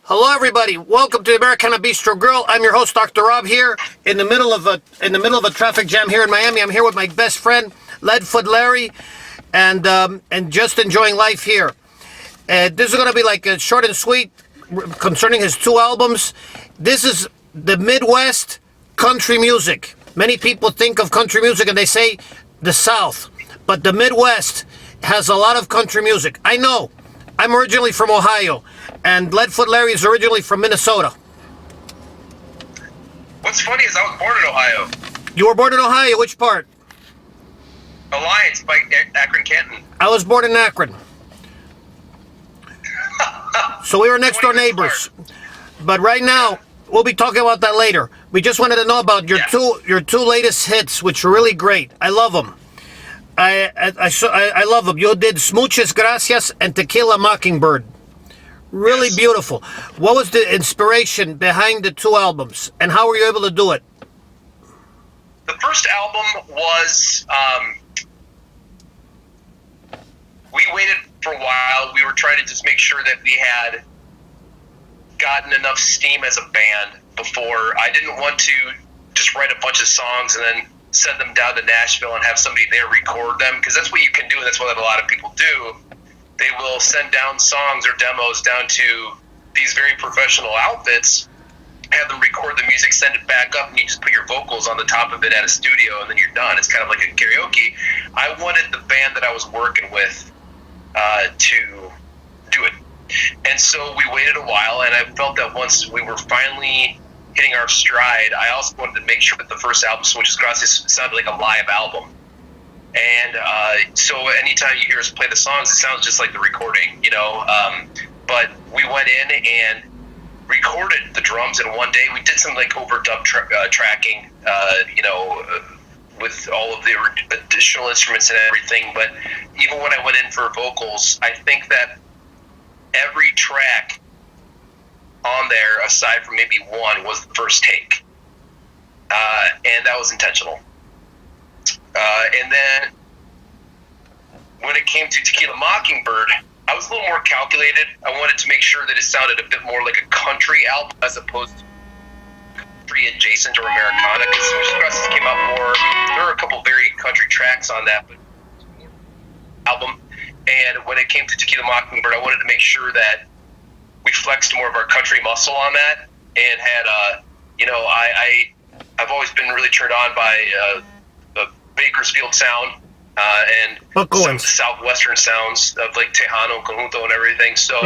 Hello, everybody. Welcome to the Americana Bistro Grill. I'm your host, Dr. Rob, here in the middle of a traffic jam here in Miami. I'm here with my best friend, Ledfoot Larry, and just enjoying life here. This is going to be like a short and sweet concerning his two albums. This is the Midwest country music. Many people think of country music and they say the South, but the Midwest has a lot of country music. I know. I'm originally from Ohio, and Ledfoot Larry is originally from Minnesota. What's funny is I was born in Ohio. You were born in Ohio? Which part? Alliance, by Akron, Canton. I was born in Akron. So we were next door neighbors. But right now, we'll be talking about that later. We just wanted to know about your two latest hits, which are really great. I love them. I love them. You did Smooches Gracias and Tequila Mockingbird. Really beautiful. What was the inspiration behind the two albums, and how were you able to do it? The first album was, we waited for a while. We were trying to just make sure that we had gotten enough steam as a band before. I didn't want to just write a bunch of songs and then send them down to Nashville and have somebody there record them, because that's what you can do, and that's what a lot of people do. They will send down songs or demos down to these very professional outfits, have them record the music, send it back up, and you just put your vocals on the top of it at a studio, and then you're done. It's kind of like a karaoke. I wanted the band that I was working with to do it. And so we waited a while, and I felt that once we were finally hitting our stride, I also wanted to make sure that the first album, Smooches Gracias, sounded like a live album. And so anytime you hear us play the songs, it sounds just like the recording, you know. But we went in and recorded the drums in one day. We did some like overdub tracking, you know, with all of the additional instruments and everything. But even when I went in for vocals, I think that every track on there, aside from maybe one, was the first take, and that was intentional. And then when it came to Tequila Mockingbird, I was a little more calculated. I wanted to make sure that it sounded a bit more like a country album as opposed to country adjacent or Americana, because Smooches Gracias came out more. There were a couple very country tracks on that, but album. And when it came to Tequila Mockingbird, I wanted to make sure that we flexed more of our country muscle on that, and had, you know, I've always been really turned on by the Bakersfield sound and some of the southwestern sounds of like Tejano, Conjunto, and everything. So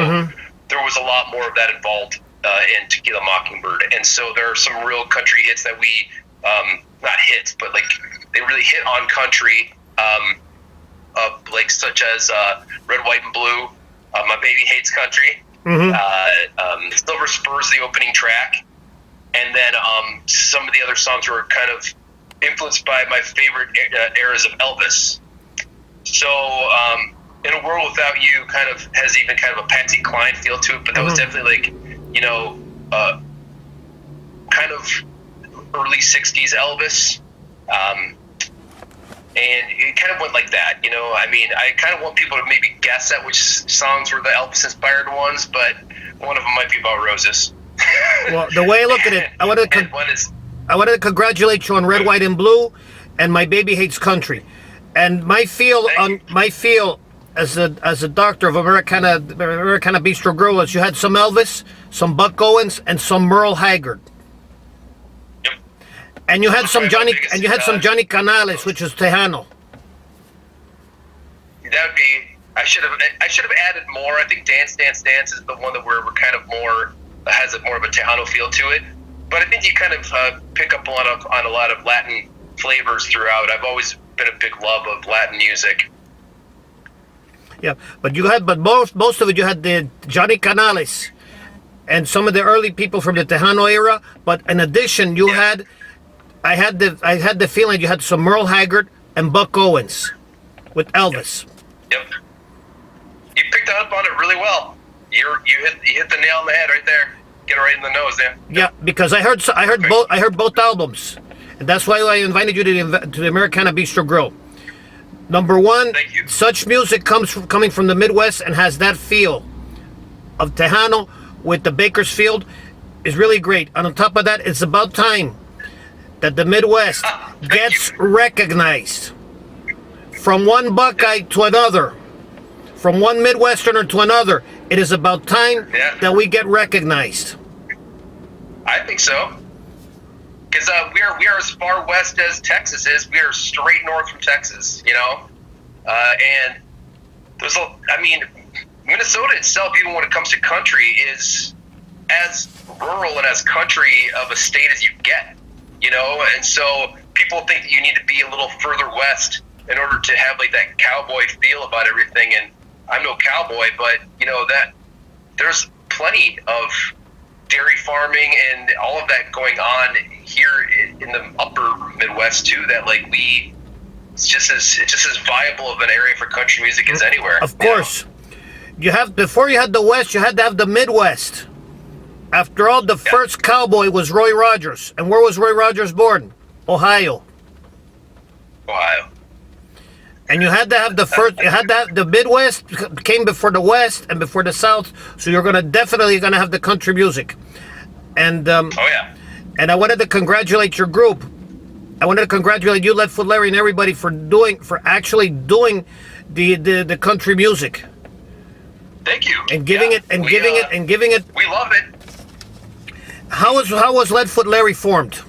there was a lot more of that involved in Tequila Mockingbird, and so there are some real country hits that we, not hits, but like they really hit on country, like such as Red, White, and Blue, My Baby Hates Country. Silver Spurs, the opening track, and then some of the other songs were kind of influenced by my favorite eras of Elvis. So In a World Without You kind of has even kind of a Patsy Cline feel to it, but that was definitely like, you know, kind of early 60s Elvis, and it kind of went like that, you know. I mean, I kind of want people to maybe guess at which songs were the Elvis-inspired ones, but one of them might be about roses. Well, the way I look at it, I wanted to congratulate you on Red, White, and Blue, and My Baby Hates Country. And my feel as a doctor of Americana Bistro Grill is you had some Elvis, some Buck Owens, and some Merle Haggard. Yep. And you had some Johnny Canales, which is Tejano. That would be. I should have added more. I think Dance Dance Dance is the one that we're kind of more has more of a Tejano feel to it. But I think you kind of pick up on a lot of Latin flavors throughout. I've always been a big love of Latin music. Yeah, but most of it you had the Johnny Canales and some of the early people from the Tejano era. But in addition, I had the feeling you had some Merle Haggard and Buck Owens with Elvis. Yep. You picked up on it really well. You hit the nail on the head right there. Get it right in the nose there. Yeah, because I heard both albums, and that's why I invited you to the Americana Bistro Grill. Number one, thank you. Such music coming from the Midwest and has that feel of Tejano, with the Bakersfield is really great. And on top of that, it's about time that the Midwest gets recognized. From one Buckeye to another, from one Midwesterner to another, it is about time that we get recognized. I think so. Because we are as far west as Texas is. We are straight north from Texas, you know? And there's Minnesota itself, even when it comes to country, is as rural and as country of a state as you get, you know? And so people think that you need to be a little further west in order to have like that cowboy feel about everything. And I'm no cowboy, but you know that there's plenty of dairy farming and all of that going on here in the upper Midwest too, that like it's just as viable of an area for country music as anywhere. Of course. Before you had the West, you had to have the Midwest. After all, the first cowboy was Roy Rogers. And where was Roy Rogers born? Ohio. And you had to have the Midwest came before the West and before the South, so you're definitely gonna have the country music. And and I wanted to congratulate your group. I wanted to congratulate you, Ledfoot Larry, and everybody for actually doing the country music. Thank you. And giving it. We love it. How was Ledfoot Larry formed?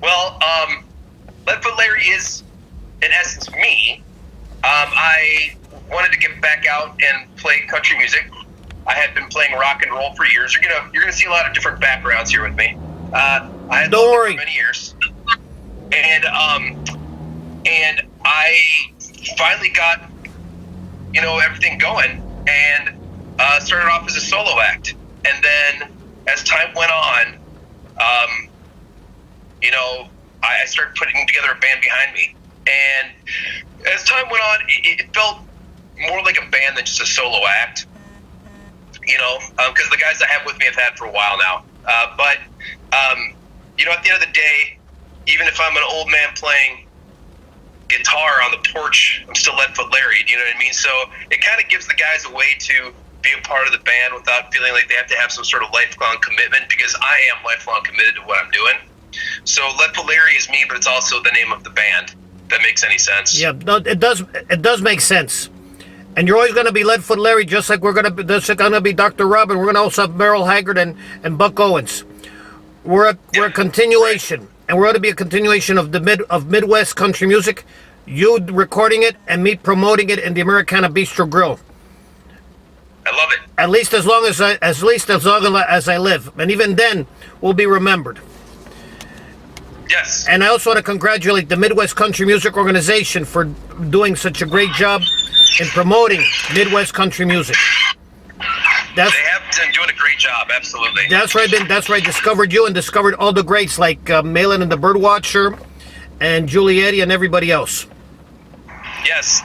Well, Ledfoot Larry is, in essence, me. I wanted to get back out and play country music. I had been playing rock and roll for years. You're gonna see a lot of different backgrounds here with me. I had Don't worry. for many years, and I finally got everything going, and started off as a solo act, and then as time went on, I started putting together a band behind me. And as time went on, it felt more like a band than just a solo act, because the guys I have with me have had for a while now. But at the end of the day, even if I'm an old man playing guitar on the porch, I'm still Ledfoot Larry. Do you know what I mean? So it kind of gives the guys a way to be a part of the band without feeling like they have to have some sort of lifelong commitment, because I am lifelong committed to what I'm doing. So Ledfoot Larry is me, but it's also the name of the band. If that makes any sense? Yeah, no, it does. It does make sense. And you're always going to be Ledfoot Larry, just like we're going to be Dr. Rob, and we're going to also have Merrill Haggard and Buck Owens. We're a continuation, and we're going to be a continuation of Midwest country music. You recording it and me promoting it in the Americana Bistro Grill. I love it. At least as long as I live, and even then, we'll be remembered. Yes. And I also want to congratulate the Midwest Country Music Organization for doing such a great job in promoting Midwest country music. They have been doing a great job, absolutely. That's where I discovered you and discovered all the greats like Malin and the Birdwatcher and Giulietti and everybody else. Yes.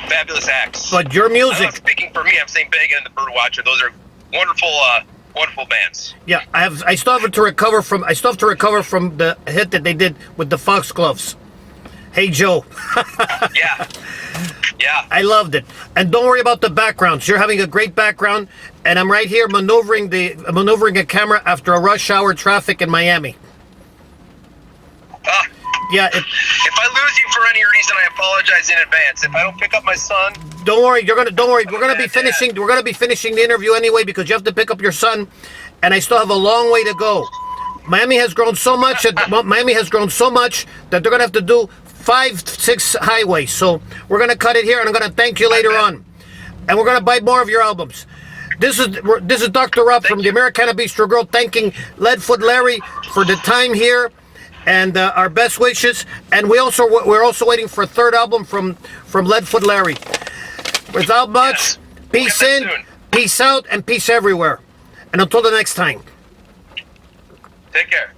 Fabulous acts. But your music... I'm not speaking for me, I'm saying Megan and the Birdwatcher. Those are wonderful bands. Yeah, I still have to recover from the hit that they did with the Foxgloves. Hey Joe. Yeah. I loved it. And don't worry about the backgrounds. You're having a great background, and I'm right here maneuvering a camera after a rush hour traffic in Miami. Yeah. If I lose you for any reason, I apologize in advance. If I don't pick up my son, don't worry. We're gonna be finishing the interview anyway, because you have to pick up your son, and I still have a long way to go. Miami has grown so much that they're gonna have to do 5-6 highways. So we're gonna cut it here, and I'm gonna thank you later on, and we're gonna buy more of your albums. This is Dr. Rob from the Americana Bistro Grill, thanking Ledfoot Larry for the time here. And our best wishes, and we're also waiting for a third album from Ledfoot Larry. Without much, peace in, peace out, and peace everywhere. And until the next time. Take care.